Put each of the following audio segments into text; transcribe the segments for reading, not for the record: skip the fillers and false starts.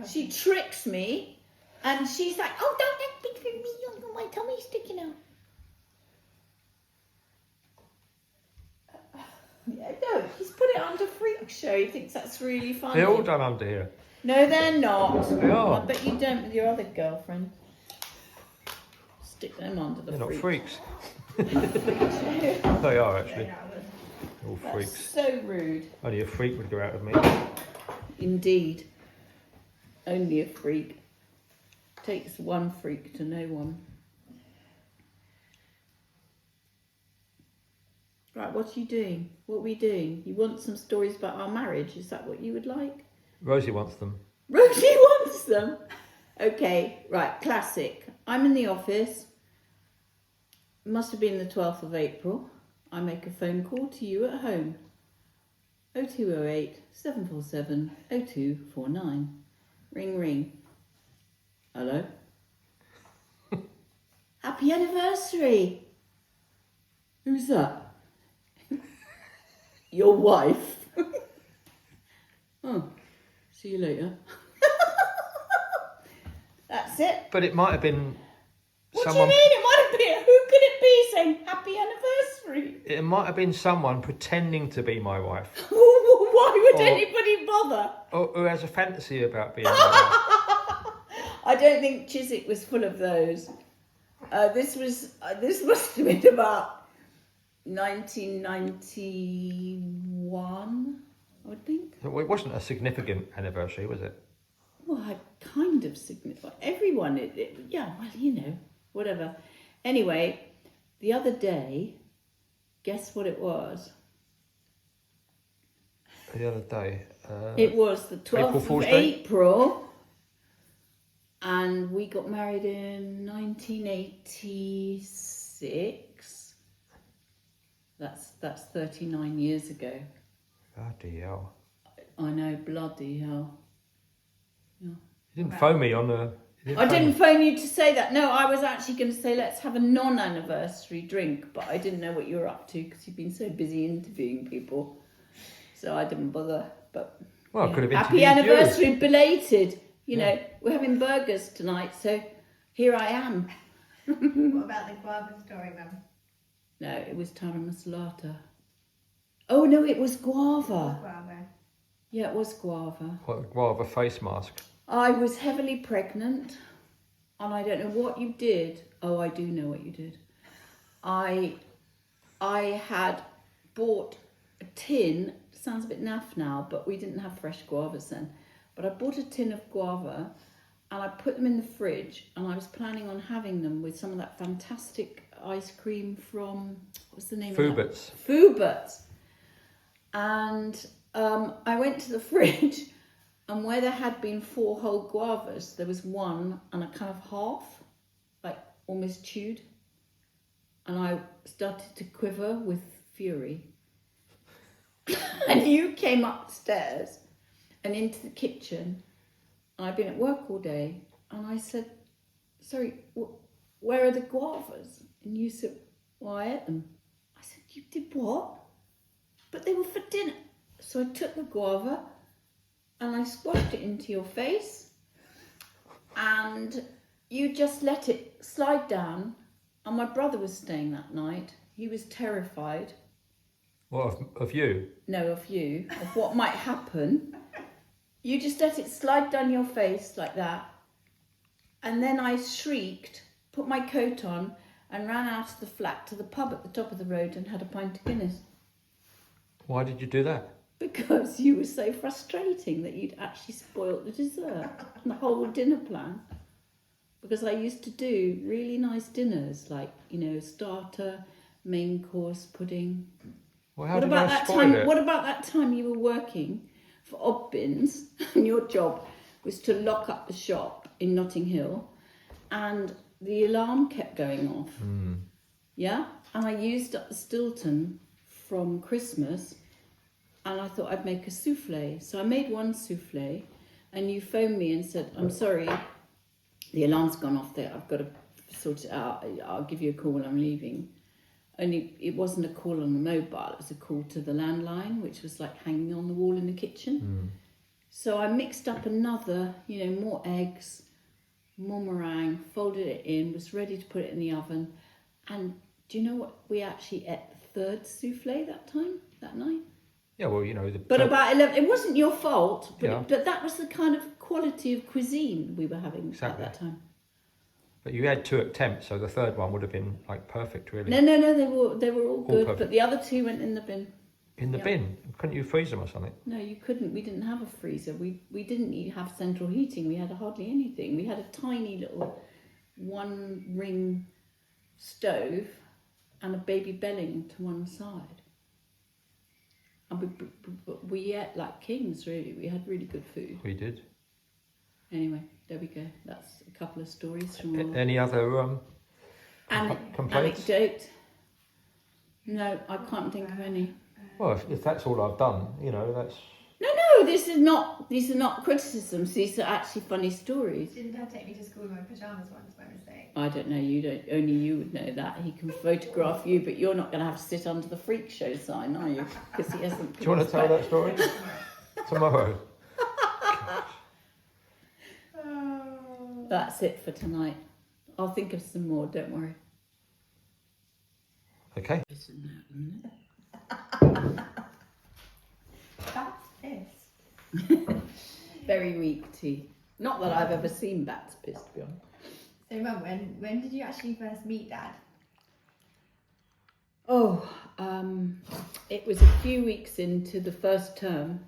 She tricks me, and she's like, "Oh, don't let me, my tummy's sticking out." Yeah, no, he's put it under freak show. He thinks that's really funny. They're all done under here. No, they're not. They are. I bet you don't with your other girlfriend. Stick them under the They're not freak. freaks. They are actually. All That's freaks. so rude. Only a freak would go out with me. Indeed. Only a freak. Takes one freak to know one. Right, what are you doing? What are we doing? You want some stories about our marriage? Is that what you would like? Rosie wants them. Rosie wants them. Okay, right, classic. I'm in the office. Must have been the 12th of April. I make a phone call to you at home. 0208 747 0249. Ring, ring. Hello? Happy anniversary! Who's that? Your wife. Oh, see you later. That's it. But it might have been What someone. do you mean? It might have been. Who could it be saying happy anniversary? It might have been someone pretending to be my wife, Why would Or- anybody bother? or who has a fantasy about being my wife. I don't think Chiswick was full of those. This must have been about 1991, I would think. It wasn't a significant anniversary, was it? Well, kind of significant. Everyone, yeah, well, you know, whatever. Anyway, the other day, guess what it was? The other day. It was the 12th April of Fool's Day? April, and we got married in 1986. That's 39 years ago. Bloody hell. I know, bloody hell. Yeah. You didn't phone me on the. I didn't phone you to say that. No, I was actually going to say let's have a non-anniversary drink, but I didn't know what you were up to because you've been so busy interviewing people, so I didn't bother. But Well, I could have happy interviewed anniversary, belated. You Yeah. know, we're having burgers tonight, so here I am. What about the guava story, Mum? No, it was Tara Masalata. Oh no, it was guava. Guava. Yeah, it was guava. you. What, guava face mask. I was heavily pregnant, and I don't know what you did. Oh, I do know what you did. I had bought a tin. Sounds a bit naff now, but we didn't have fresh guavas then. But I bought a tin of guava, and I put them in the fridge, and I was planning on having them with some of that fantastic ice cream from, what's the name of that? Fubits. Fubits. And I went to the fridge, and where there had been 4 whole guavas, there was one and a kind of half, like almost chewed. And I started to quiver with fury. And you came upstairs and into the kitchen, and I'd been at work all day, and I said, sorry, where are the guavas? And you said, well, I ate them. I said, you did what? But they were for dinner. So I took the guava and I squashed it into your face, and you just let it slide down. And my brother was staying that night. He was terrified. What, of you? No, of you, of what might happen. You just let it slide down your face like that. And then I shrieked, put my coat on, and ran out of the flat to the pub at the top of the road and had a pint of Guinness. Why did you do that? Because you were so frustrating that you'd actually spoilt the dessert and the whole dinner plan. Because I used to do really nice dinners, like, you know, starter, main course, pudding. Well, how What did about I that spoil time? it? What about that time you were working for Obbins, and your job was to lock up the shop in Notting Hill, and the alarm kept going off. Yeah, and I used up the Stilton from Christmas, and I thought I'd make a souffle. So I made one souffle, and you phoned me and said, "I'm sorry, the alarm's gone off there. I've got to sort it out. I'll give you a call when I'm leaving." Only it wasn't a call on the mobile, it was a call to the landline, which was like hanging on the wall in the kitchen. So I mixed up another, more eggs, more meringue, folded it in, was ready to put it in the oven. And do you know what? We actually ate the third souffle that night. Yeah, well, But about 11, it wasn't your fault, but, Yeah. but that was the kind of quality of cuisine we were having Exactly. at that time. But you had 2 attempts, so the third one would have been like perfect, really. No, they were all good, perfect. but the other 2 went in the bin. In the Yeah. bin? Couldn't you freeze them or something? No, you couldn't. We didn't have a freezer. We didn't even have central heating. We had hardly anything. We had a tiny little 1-ring stove and a baby belling to one side. And we ate like kings, really. We had really good food. We did. Anyway, there we go. That's a couple of stories from our Any other complaints? anecdote. No, I can't think of any. Well, if that's all I've done, that's... No, these are not criticisms. These are actually funny stories. Didn't Dad take me to school in my pyjamas once by mistake? I don't know. Only you would know that. He can photograph you, but you're not going to have to sit under the freak show sign, are you? Because he hasn't. Do you want to tell that story? Tomorrow. That's it for tonight. I'll think of some more. Don't worry. Okay. Isn't that, isn't it? That's piss. Very weak tea. Not that I've ever seen bats piss, to be honest. So, Mum, when did you actually first meet Dad? Oh, it was a few weeks into the first term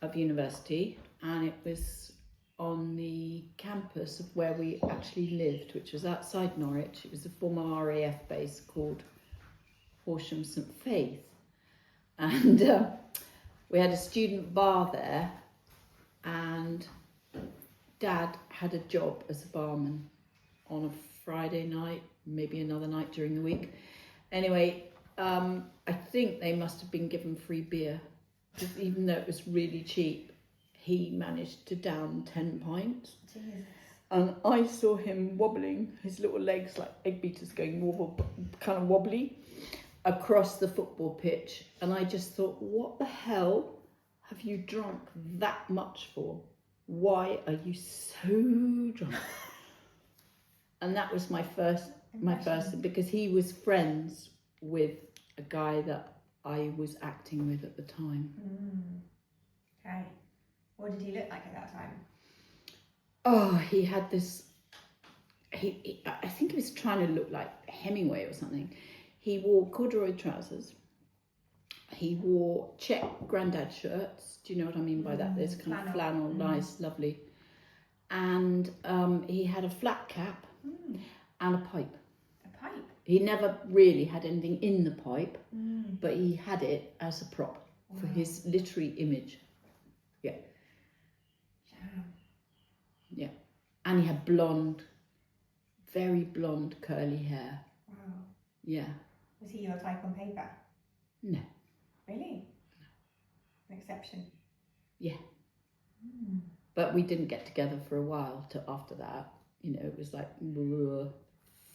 of university, and it was on the campus of where we actually lived, which was outside Norwich. It was a former RAF base called Horsham St Faith, and we had a student bar there, and Dad had a job as a barman on a Friday night, maybe another night during the week. Anyway, I think they must have been given free beer, because even though it was really cheap, he managed to down 10 pints. Jesus. And I saw him wobbling, his little legs like egg beaters going kind of wobbly across the football pitch. And I just thought, what the hell have you drunk that much for? Why are you so drunk? And that was my first, because he was friends with a guy that I was acting with at the time. Okay. What did he look like at that time? Oh, he had this, I think he was trying to look like Hemingway or something. He wore corduroy trousers. He wore check grandad shirts. Do you know what I mean by that? There's kind of flannel, nice, lovely. And he had a flat cap and a pipe. A pipe? He never really had anything in the pipe, but he had it as a prop for his literary image. Yeah. Yeah. And he had blonde, very blonde curly hair. Wow. Yeah. Was he your type on paper? No. Really? An exception. Yeah. But we didn't get together for a while after that. It was like nearly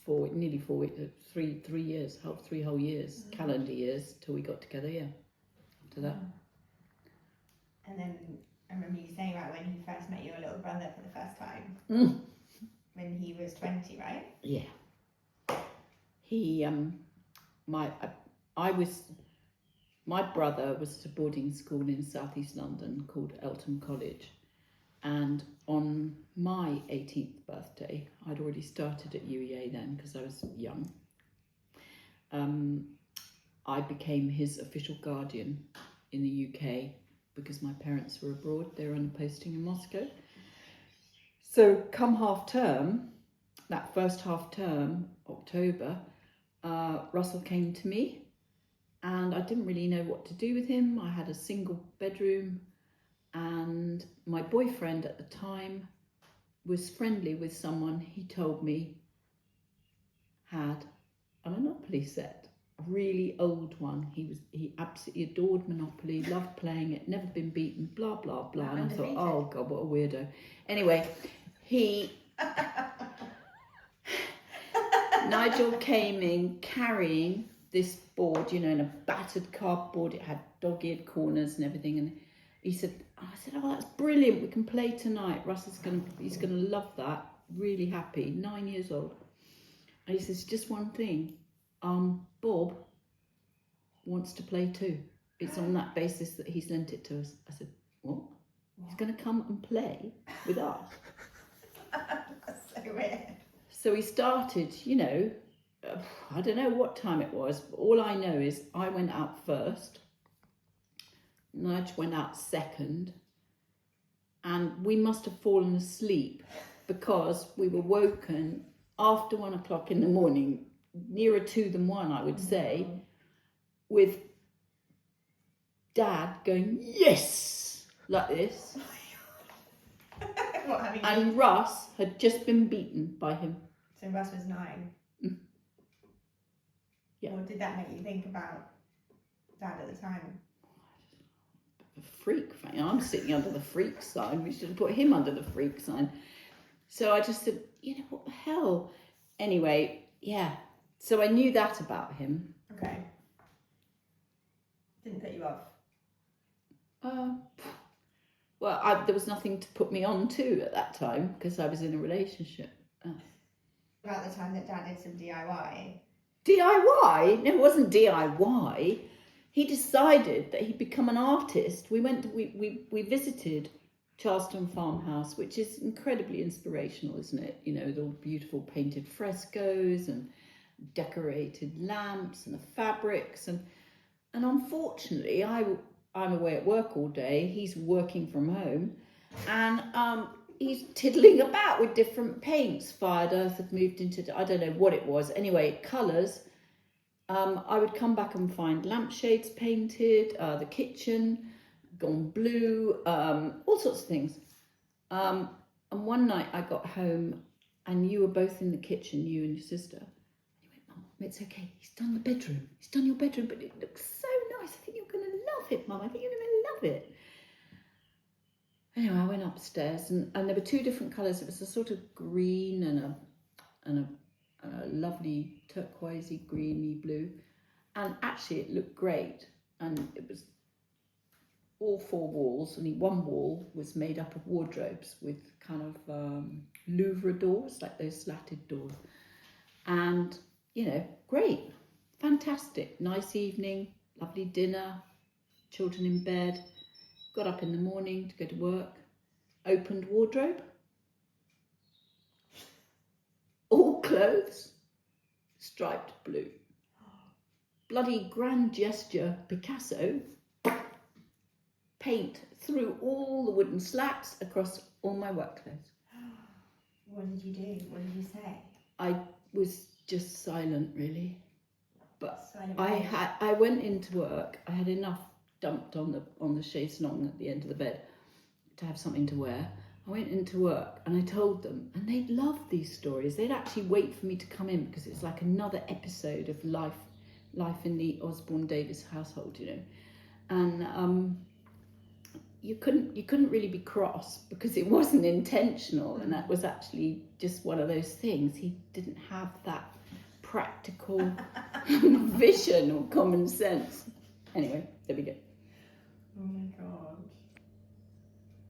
4 weeks, 3 years, 3 whole years, calendar years till we got together. Yeah. After that. And then I remember you saying about when he first met your little brother for the first time. When he was 20, right? Yeah. He my brother was at a boarding school in southeast London called Eltham College, and on my 18th birthday, I'd already started at UEA then because I was young. I became his official guardian in the UK because my parents were abroad. They were on a posting in Moscow. So come half term, that first half term, October, Russell came to me, and I didn't really know what to do with him. I had a single bedroom, and my boyfriend at the time was friendly with someone he told me had a Monopoly set, a really old one. He absolutely adored Monopoly, loved playing it, never been beaten, blah, blah, blah. And I thought, oh God, what a weirdo. Anyway, Nigel came in carrying this board, in a battered cardboard. It had dog-eared corners and everything. And he said, I said, oh, that's brilliant. We can play tonight. He's gonna love that. Really happy. 9 years old. And he says, just one thing. Bob wants to play too. It's on that basis that he's lent it to us. I said, what? He's going to come and play with us. That's so weird. So he started, I don't know what time it was, but all I know is I went out first, Nudge went out second, and we must have fallen asleep because we were woken after 1 o'clock in the morning, nearer 2 than 1, I would say, with Dad going, yes, like this. What, and Russ had just been beaten by him. So Russ was 9. Mm. Yeah. What did that make you think about Dad at the time? A freak. I'm sitting under the freak sign. We should have put him under the freak sign. So I just said, what the hell? Anyway, yeah. So I knew that about him. Okay. Didn't put you off? Well, there was nothing to put me on to at that time because I was in a relationship. About the time that Dad did some DIY? DIY? No, it wasn't DIY. He decided that he'd become an artist. We visited Charleston Farmhouse, which is incredibly inspirational, isn't it? With all beautiful painted frescoes and decorated lamps and the fabrics. And unfortunately, I'm away at work all day. He's working from home. And he's tiddling about with different paints. Fired Earth had moved into, I don't know what it was. Anyway, colours. I would come back and find lampshades painted, the kitchen gone blue, all sorts of things. And one night I got home and you were both in the kitchen, you and your sister. And you went, Mum, it's okay. He's done the bedroom. He's done your bedroom, but it looks so nice. I think you're going to love it, Mum. I think you're going to love it. Anyway, I went upstairs and there were 2 different colours. It was a sort of green and a lovely turquoisey, greeny blue. And actually it looked great. And it was all 4 walls. Only one wall was made up of wardrobes with kind of Louvre doors, like those slatted doors. And, great. Fantastic. Nice evening, lovely dinner, children in bed. Got up in the morning to go to work, opened wardrobe, all clothes, striped blue. Bloody grand gesture, Picasso, paint through all the wooden slats across all my work clothes. What did you do? What did you say? I was just silent, really. But Silent I went into work, I had enough dumped on the chaise longue at the end of the bed to have something to wear. I went into work and I told them, and they loved these stories. They'd actually wait for me to come in because it's like another episode of life in the Osborne Davies household, And you couldn't really be cross because it wasn't intentional, and that was actually just one of those things. He didn't have that practical vision or common sense. Anyway, there we go. Oh my God.